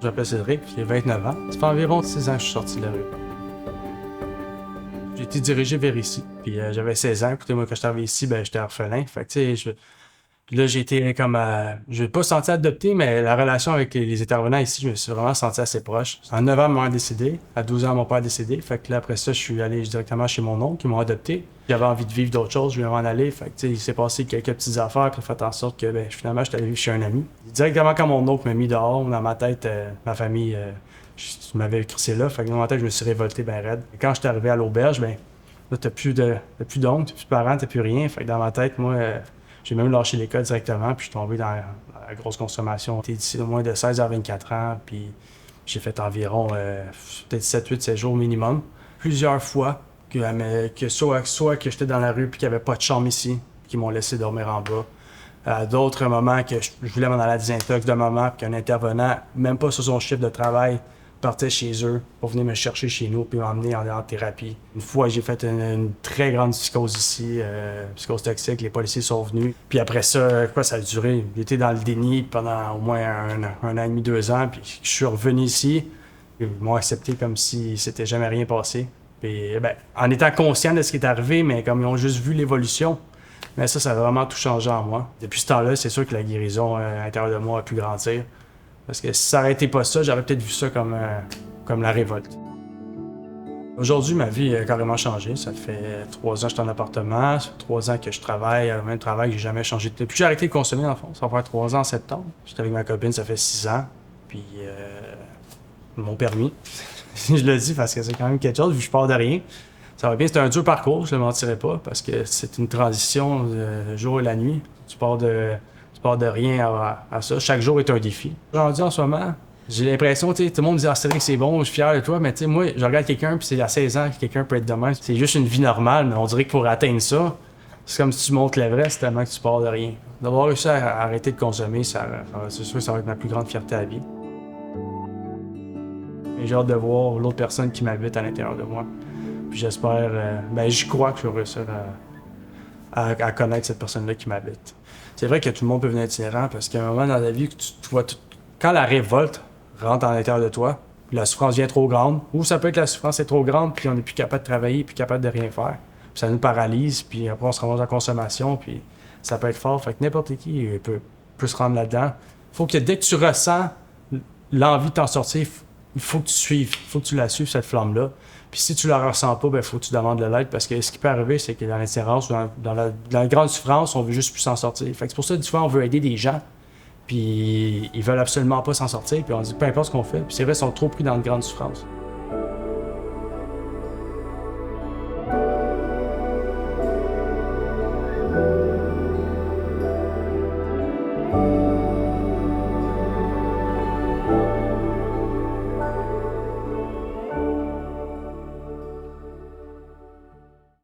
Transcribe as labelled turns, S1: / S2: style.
S1: Je m'appelle Cédric, j'ai 29 ans. Ça fait environ 6 ans que je suis sorti de la rue. J'ai été dirigé vers ici, puis j'avais 16 ans. Écoutez, moi, quand je suis arrivé ici, j'étais orphelin. Fait que, tu sais, là, j'ai été comme je ne vais pas senti adopté, mais la relation avec les intervenants ici, je me suis vraiment senti assez proche. À 9 ans, mon mère a décédé. À 12 ans, mon père a décédé. Fait que là, après ça, je suis allé directement chez mon oncle qui m'a adopté. J'avais envie de vivre d'autres choses, je voulais m'en aller. Fait que, tu sais, il s'est passé quelques petites affaires, puis ça a fait en sorte que, finalement, je suis allé vivre chez un ami. Directement quand mon oncle m'a mis dehors, dans ma tête, ma famille, je m'avais crissé là. Fait que dans ma tête, je me suis révolté ben raide. Et quand je suis arrivé à l'auberge, là, t'as plus d'oncle, t'as plus de parents, t'as plus rien. Fait que dans ma tête, moi, j'ai même lâché l'école directement, puis je suis tombé dans la grosse consommation. J'étais ici au moins de 16 à 24 ans, puis j'ai fait environ peut-être 7-8 séjours minimum. Plusieurs fois que soit que j'étais dans la rue puis qu'il n'y avait pas de chambre ici, qu'ils m'ont laissé dormir en bas. À d'autres moments que je voulais m'en aller à des intox de moment, puis qu'un intervenant, même pas sur son chiffre de travail, partait chez eux pour venir me chercher chez nous puis m'emmener en thérapie. Une fois, j'ai fait une très grande psychose ici, psychose toxique, les policiers sont venus. Puis après ça, ça a duré? J'étais dans le déni pendant au moins un an et demi, 2 ans, puis je suis revenu ici. Ils m'ont accepté comme si c'était jamais rien passé. Puis, en étant conscient de ce qui est arrivé, mais comme ils ont juste vu l'évolution, mais ça a vraiment tout changé en moi. Depuis ce temps-là, c'est sûr que la guérison à l'intérieur de moi a pu grandir. Parce que si ça n'aurait été pas ça, j'aurais peut-être vu ça comme la révolte. Aujourd'hui, ma vie a carrément changé. Ça fait 3 ans que je suis en appartement, ça fait 3 ans que je travaille, le même travail, j'ai jamais changé. Depuis que j'ai arrêté de consommer, en fond, ça va faire 3 ans en septembre. J'étais avec ma copine, ça fait 6 ans. Puis, mon permis. Je le dis parce que c'est quand même quelque chose, vu que je pars de rien. Ça va bien, c'est un dur parcours, je ne le mentirais pas, parce que c'est une transition le jour et la nuit. Tu pars de rien à ça. Chaque jour est un défi. Aujourd'hui, en ce moment, j'ai l'impression, tout le monde dit « Ah, Cédric, c'est bon, je suis fier de toi », mais moi, je regarde quelqu'un, puis c'est à 16 ans que quelqu'un peut être de même. C'est juste une vie normale, mais on dirait que pour atteindre ça, c'est comme si tu montes l'Everest tellement que tu pars de rien. D'avoir réussi à arrêter de consommer, c'est sûr que ça va être ma plus grande fierté à vie. J'ai hâte de voir l'autre personne qui m'habite à l'intérieur de moi. Puis j'espère, j'y crois que je vais réussir à connaître cette personne-là qui m'habite. C'est vrai que tout le monde peut venir itinérant parce qu'il y a un moment dans la vie que tu vois quand la révolte rentre à l'intérieur de toi, la souffrance vient trop grande, ou ça peut être la souffrance est trop grande, puis on n'est plus capable de travailler, plus capable de rien faire. Puis ça nous paralyse, puis après on se ramasse en consommation, puis ça peut être fort. Fait que n'importe qui peut se rendre là-dedans. Faut que dès que tu ressens l'envie de t'en sortir, il faut que tu suives, il faut que tu la suives, cette flamme-là. Puis si tu la ressens pas, il faut que tu demandes de l'aide parce que ce qui peut arriver, c'est que dans l'itinérance ou dans la grande souffrance, on veut juste plus s'en sortir. Fait que c'est pour ça que des fois, on veut aider des gens, puis ils veulent absolument pas s'en sortir, puis on dit peu importe ce qu'on fait. Puis c'est vrai, ils sont trop pris dans une grande souffrance.